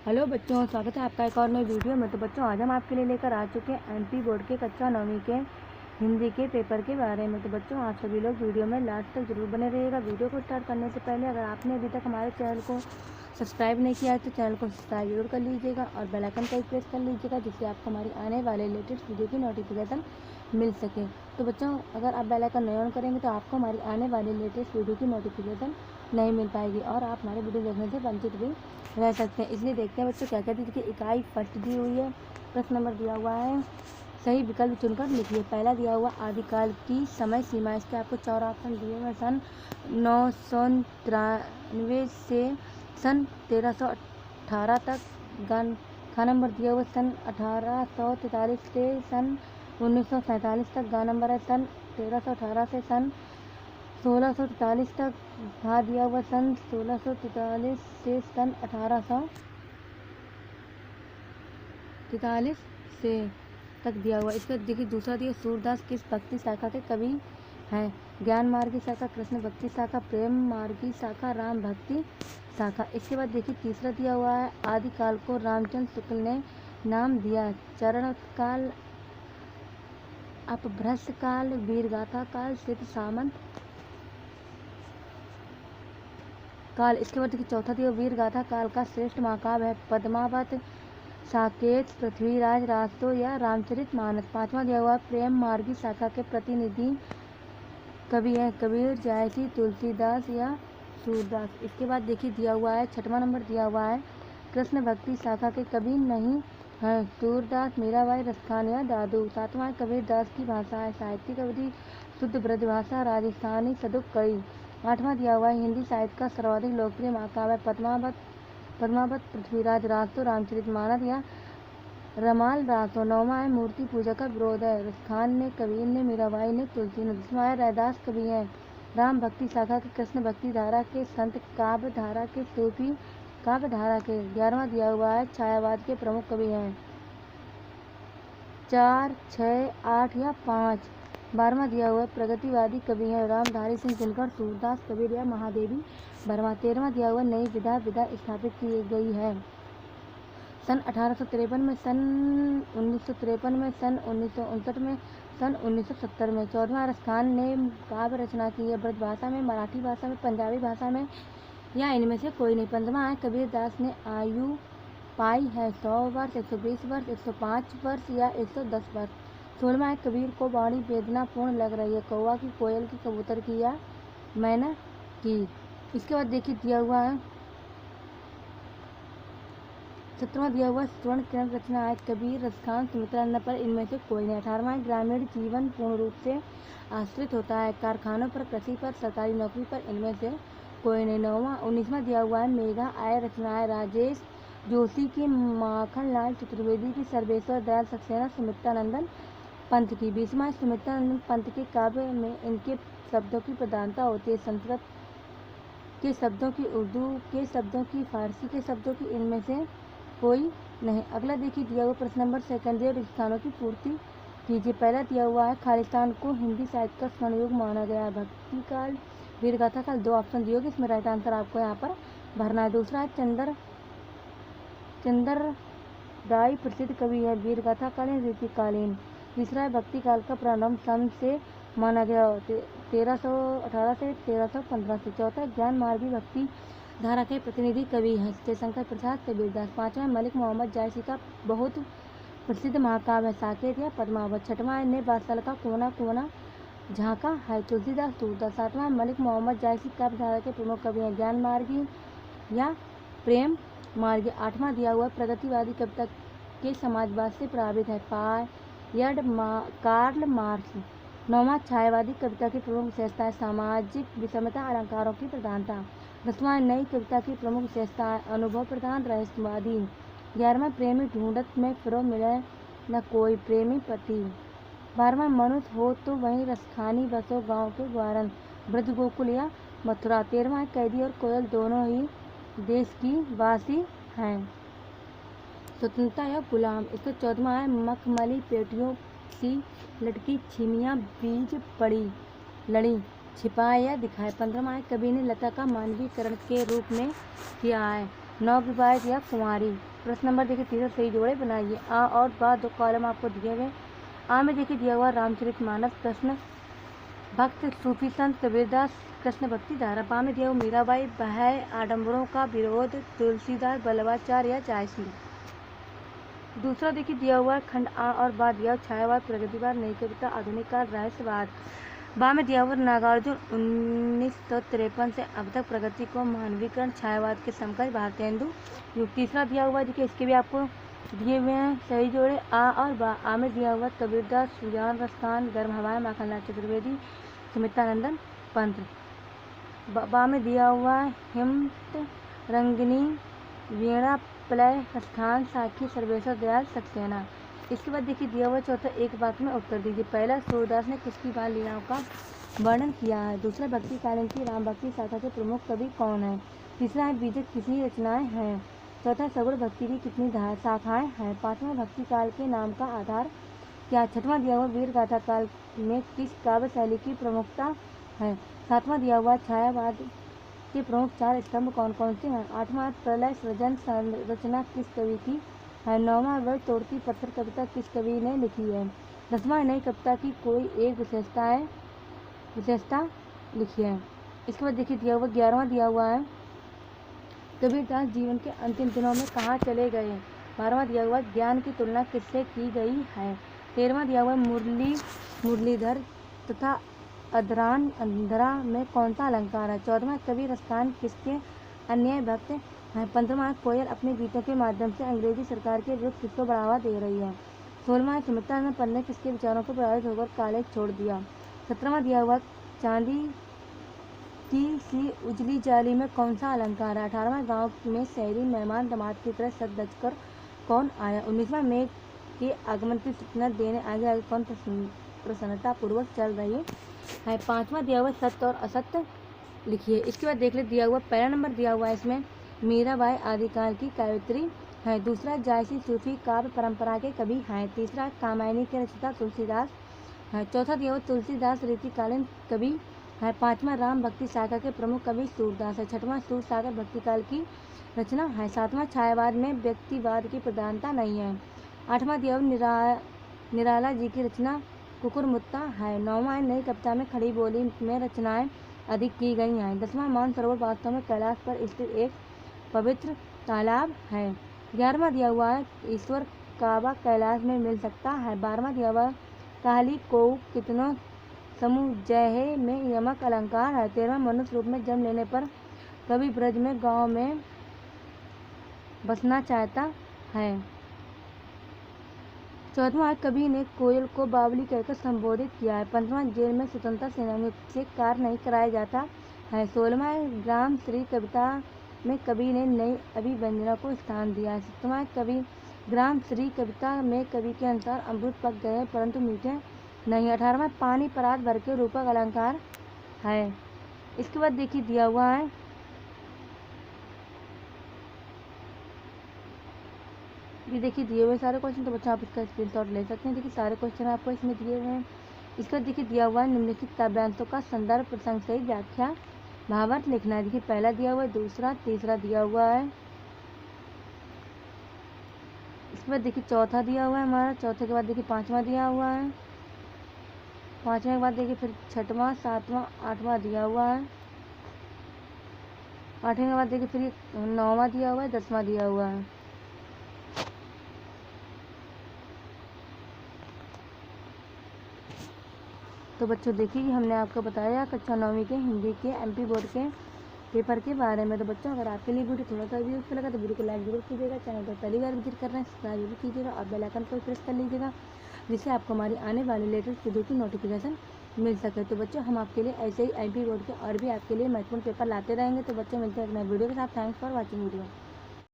Hello बच्चों, स्वागत है आपका एक और नई वीडियो में। तो बच्चों, आज हम आपके लिए लेकर आ चुके हैं एमपी बोर्ड के कक्षा 9वीं के हिंदी के पेपर के बारे में। तो बच्चों, आप सभी लोग वीडियो में लास्ट तक जरूर बने रहिएगा। वीडियो को स्टार्ट करने से पहले अगर आपने अभी तक हमारे चैनल को सब्सक्राइब नहीं किया है तो चैनल को सब्सक्राइब जरूर कर लीजिएगा और बेल आइकन का प्रेस कर लीजिएगा, जिससे आपको हमारी आने वाले लेटेस्ट वीडियो की नोटिफिकेशन मिल सके। तो बच्चों, अगर आप बेल आइकन नहीं ऑन करेंगे तो आपको हमारी आने वाली लेटेस्ट वीडियो की नोटिफिकेशन नहीं मिल पाएगी और आप हमारे वीडियो देखने से वंचित भी रह सकते हैं। इसलिए देखते हैं बच्चों क्या क्या देखिए। इकाई फर्स्ट दी हुई है, प्रश्न नंबर दिया हुआ है, सही विकल्प चुनकर लिखिए। पहला दिया हुआ आदिकाल की समय सीमा, इसके आपको 4 ऑप्शन दिए हुए। सन 993 से सन 1318 तक। गा नंबर दिया हुआ सन 1843 से सन 1947 तक। गा नंबर है सन 1318 से सन 1643 तक। घा दिया हुआ सन 1643 से सन 1843 से तक दिया हुआ। इसका देखिए दूसरा दिया, सूरदास किस भक्ति शाखा के कवि हैं? ज्ञान मार्गी शाखा, कृष्ण भक्ति शाखा, प्रेम मार्गी शाखा, राम भक्ति शाखा। इसके बाद देखिए तीसरा दिया हुआ है, आदिकाल को रामचंद्र शुक्ल ने नाम दिया। चरण काल, अपभ्रंश काल, वीरगाथा काल, सिद्ध सामंत काल। इसके बाद देखिए चौथा दिया, वीरगाथा काल का श्रेष्ठ महाकाव्य है पद्मावत, साकेत, पृथ्वीराज राजतो या रामचरितमानस। पांचवा दिया हुआ, प्रेम मार्गी शाखा के प्रतिनिधि कवि हैं कबीर, जायसी, तुलसीदास या सूरदास। इसके बाद देखिए दिया हुआ है, छठवां नंबर दिया हुआ है, कृष्ण भक्ति शाखा के कवि नहीं हैं सूरदास, मीराबाई, रसखान या दादू। सातवां है, कबीर दास की भाषा है साहित्यिक अवधि, शुद्ध ब्रजभाषा, राजस्थानी, सदुक कड़ी। आठवां दिया हुआ है, हिंदी साहित्य का सर्वाधिक लोकप्रिय महाकाव्य पद्मावत, पृथ्वीराज राजतो, रामचरितमानस या रमाल राजतो। नौवां है, मूर्ति पूजा का विरोध है रसखान ने, कबीर ने, मीराबाई ने, तुलसी ने। 10वां है, रैदास कवि हैं राम भक्ति शाखा के, कृष्ण भक्ति धारा के, संत काव्य धारा के, सूफी काव्य धारा के। 11वां दिया हुआ है, छायावाद के प्रमुख कवि हैं 4, 6, 8 या 5। 12वां दिया हुआ है, प्रगतिवादी कवि हैं रामधारी सिंह दिनकर, सूरदास, कबीर या महादेवी वर्मा। 13वां दिया हुआ, नई विधा स्थापित की गई है सन 1853 में, सन 1953 में, सन 1959 में, सन 1970 में। 14वां, रसखान ने काव्य रचना की है ब्रजभाषा में, मराठी भाषा में, पंजाबी भाषा में या इनमें से कोई नहीं। 15वां है, कबीर दास ने आयु पाई है 100 वर्ष, 120 वर्ष, 105 वर्ष या 110 वर्ष। 16वां है, कबीर को वाणी वेदनापूर्ण लग रही है कौवा की, कोयल की, कबूतर की या मैना की। इसके बाद देखिए दिया हुआ है, 17वां दिया हुआ, स्वर्ण किरण रचना है कबीर, रसखान, सुमित्रा पर इनमें से कोई नहीं। 18वां, ग्रामीण जीवन पूर्ण रूप से आश्रित होता है कारखानों पर, कृषि पर, सरकारी नौकरी पर इनमें से कोई नहीं। 19वां दिया हुआ है, मेघा आय रचना है राजेश जोशी की, माखनलाल चतुर्वेदी की, सर्वेश्वर दयाल सक्सेना, सुमित्रानंदन पंत की। 20वां, सुमित्रानंदन पंत के काव्य में इनके शब्दों की प्रधानता होती है, संस्कृत के शब्दों की, उर्दू के शब्दों की, फारसी के शब्दों की इनमें से कोई नहीं। अगला देखिए दिया हुआ प्रश्न नंबर सेकंड, स्थानों की पूर्ति कीजिए। पहला दिया हुआ है, खालिस्तान को हिंदी साहित्य का स्वर्ण युग माना गया है भक्ति काल, वीरगाथा काल। 2 ऑप्शन दिए होंगे, इसमें राइट आंसर आपको यहाँ पर भरना है। दूसरा है, चंद्र राय प्रसिद्ध कवि है वीरगाथा कालीन, रीतिकालीन। तीसरा है, भक्ति काल का प्रारंभ सन से माना गया 1318 से 1315 से। चौथा, ज्ञान मार्गी भक्ति धारा के प्रतिनिधि कवि हैं जयशंकर प्रसाद, कबीरदास। 5वां, मलिक मोहम्मद जायसी का बहुत प्रसिद्ध महाकाव्य है साकेत या पद्मावत। 6वां, ने बादशाह का कोना कोना झांका है तुलसीदास, सूरदास। 7वां, मलिक मोहम्मद जायसी काव्य धारा के प्रमुख कवि हैं ज्ञान मार्गी या प्रेम मार्गी। 8वां दिया हुआ, प्रगतिवादी कविता के समाजवाद से प्रभावित है कार्ल मार्क्स। 9वां, छायावादी कविता की प्रमुख विशेषता है सामाजिक विषमता, अलंकारों की प्रधानता। 10वां, नई कविता की प्रमुख विशेषता है अनुभव प्रधान, रहस्यवादी। 11वां, प्रेमी ढूंढत में फिरो मिले न कोई प्रेमी पति। 12वां, मनुष्य हो तो वहीं रसखानी बसो गांव के ग्वारन, ब्रज गोकुल या मथुरा। 13वां, कैदी और कोयल दोनों ही देश की वासी हैं, स्वतंत्रता या गुलाम। इसका 14वां है, मखमली पेटियों सी लटकी छिमियाँ बीज पड़ी लड़ी, छिपाए या दिखाए। 15वां है, कवि ने लता का मानवीकरण के रूप में किया है नवविवाहित या कुंवारी। प्रश्न नंबर देखिए 3 सही जोड़े बनाइए। आ और बा 2 कॉलम आपको दिए गए। आ में देखिए दिया हुआ रामचरितमानस प्रश्न भक्त सूफी संत कबीरदास कृष्ण भक्ति धारा। बा में दिया हुआ मीराबाई बहय आडंबरों का विरोध तुलसीदास बल्लभाचार्य या जायसी। दूसरा देखिए दिया हुआ खंड आ और बा दिया हुआ छायावाद प्रगतिवाद नई कविता आधुनिक काल रहस्यवाद। बा में दिया हुआ नागार्जुन 1953 से अब तक प्रगति को मानवीकरण छायावाद के समकक्ष भारतेंदु युग। तीसरा दिया हुआ देखिए इसके भी आपको दिए हुए हैं सही जोड़े आ और बा। आ में दिया हुआ कबीरदास सुजान रस्तान गर्म हवाएं माखनलाल चतुर्वेदी सुमित्रानंदन पंत। बा में दिया हुआ हिमत रंगिनी वीणा प्लय स्थान साखी सर्वेश्वर दयाल सक्सेना। इसके बाद देखिए दिया हुआ चौथा एक वाक्य में उत्तर दीजिए। पहला सूरदास ने किसकी बाल लीलाओं का वर्णन किया है। दूसरा भक्ति कालीन की राम भक्ति शाखा के प्रमुख कवि कौन है। तीसरा है बीजक कितनी रचनाएं हैं। चौथा सगुण भक्ति की कितनी शाखाएं हैं। पांचवा भक्ति काल के नाम का आधार क्या। छठवां दिया हुआ वीर गाथा काल में किस काव्य शैली की प्रमुखता है। सातवां दिया हुआ छायावाद के प्रमुख 4 स्तंभ कौन कौन से हैं। आठवां प्रलय सृजन संरचना किस कवि की है। नौवां वर्ग तोड़ती पत्थर कविता किस कवि ने लिखी है। 10वां नई कविता की कोई एक विशेषता लिखी है। इसके बाद देखिए दिया हुआ 11वां दिया हुआ है कबीरदास जीवन के अंतिम दिनों में कहाँ चले गए। 12वां दिया हुआ ज्ञान की तुलना किससे की गई है। 13वां दिया हुआ मुरलीधर तथा अंधरा में कौन सा अलंकार है। 14वां कबीर रस्तान किसके अन्याय भक्त है। 15वां कोयल अपने गीतों के माध्यम से अंग्रेजी सरकार के विरुद्ध किसको बढ़ावा दे रही है। 16वां सुमित्रानंद पंत ने किसके विचारों को प्रभावित होकर कॉलेज छोड़ दिया। 17वां दिया हुआ चांदी की सी उजली जाली में कौन सा अलंकार है। 18वां गाँव में शहरी मेहमान दामाद की तरह सज धज कर कौन आया। 19वां मेघ के आगमन की सूचना देने आगे आगे कौन प्रसन्नता पूर्वक चल रही है। 5वां दिया हुआ सत्य और असत्य लिखिए। इसके बाद देख ले दिया हुआ पहला नंबर दिया हुआ है इसमें मीराबाई आदिकाल की कवयित्री है। दूसरा जायसी सूफी काव्य परंपरा के कवि हैं। तीसरा कामायनी के रचयिता तुलसीदास है। चौथा दिया हुआ तुलसीदास रीतिकालीन कवि है। 5वां राम भक्ति शाखा के प्रमुख कवि सूरदास है। 6वां सूर सागर भक्ति काल की रचना है। 7वां छायावाद में व्यक्तिवाद की प्रधानता नहीं है। 8वां दिया हुआ निराला जी की रचना कुकुरमुत्ता है। 9वां नई कविता में खड़ी बोली में रचनाएं अधिक की गई हैं। 10वां मानसरोवर वास्तव में कैलाश पर स्थित एक पवित्र तालाब है। 11वां दिया हुआ है ईश्वर काबा कैलाश में मिल सकता है। 12वां दिया हुआ काली को कितनों समुजय में यमक अलंकार है। 13वां मनुष्य रूप में जन्म लेने पर कवि ब्रज में गांव में बसना चाहता है। 14वां कवि ने कोयल को बावली कहकर संबोधित किया है। 15वां जेल में स्वतंत्रता सेनानियों से कार्य नहीं कराया जाता है। 16वां ग्राम श्री कविता में कवि ने नई अभिव्यंजना को स्थान दिया है। 17वां कवि ग्राम श्री कविता में कवि के अनुसार अमृत पक गए परंतु मीठे नहीं। 18वां पानी परात भर के रूपक अलंकार है। इसके बाद देखिए दिया हुआ है ये देखिए दिए हुए सारे क्वेश्चन, तो बच्चों आप इसका स्क्रीनशॉट ले सकते हैं। देखिए सारे क्वेश्चन आपको इसमें दिए हुए हैं। इसका देखिए दिया हुआ है निम्नलिखित काव्यांशों का संदर्भ प्रसंग सही व्याख्या भावार्थ लिखना है। देखिए पहला दिया हुआ है, दूसरा तीसरा दिया हुआ है। इसके बाद देखिए चौथा दिया हुआ है हमारा, चौथे के बाद देखिए 5वां दिया हुआ है, 5वें के बाद देखिए फिर 6वां 7वां 8वां दिया हुआ है, 8वें के बाद देखिए फिर 9वां दिया हुआ है, 10वां दिया हुआ है। तो बच्चों देखिए हमने आपको बताया कक्षा 9वीं के हिंदी के MP बोर्ड के पेपर के बारे में। तो बच्चों अगर आपके लिए वीडियो थोड़ा सा भी यूजफुल लगा तो वीडियो को लाइक जरूर कीजिएगा, चैनल पर पहली बार विजिट कर रहे हैं सब्सक्राइब जरूर कीजिएगा और बेल आइकन को प्रेस कर लीजिएगा जिससे आपको हमारी आने वाली लेटेस्ट वीडियो की नोटिफिकेशन मिल सके। तो बच्चों हम आपके लिए ऐसे ही MP बोर्ड के और भी आपके लिए महत्वपूर्ण पेपर लाते रहेंगे। तो बच्चों मिलते हैं एक नए वीडियो के साथ। Thanks for watching video.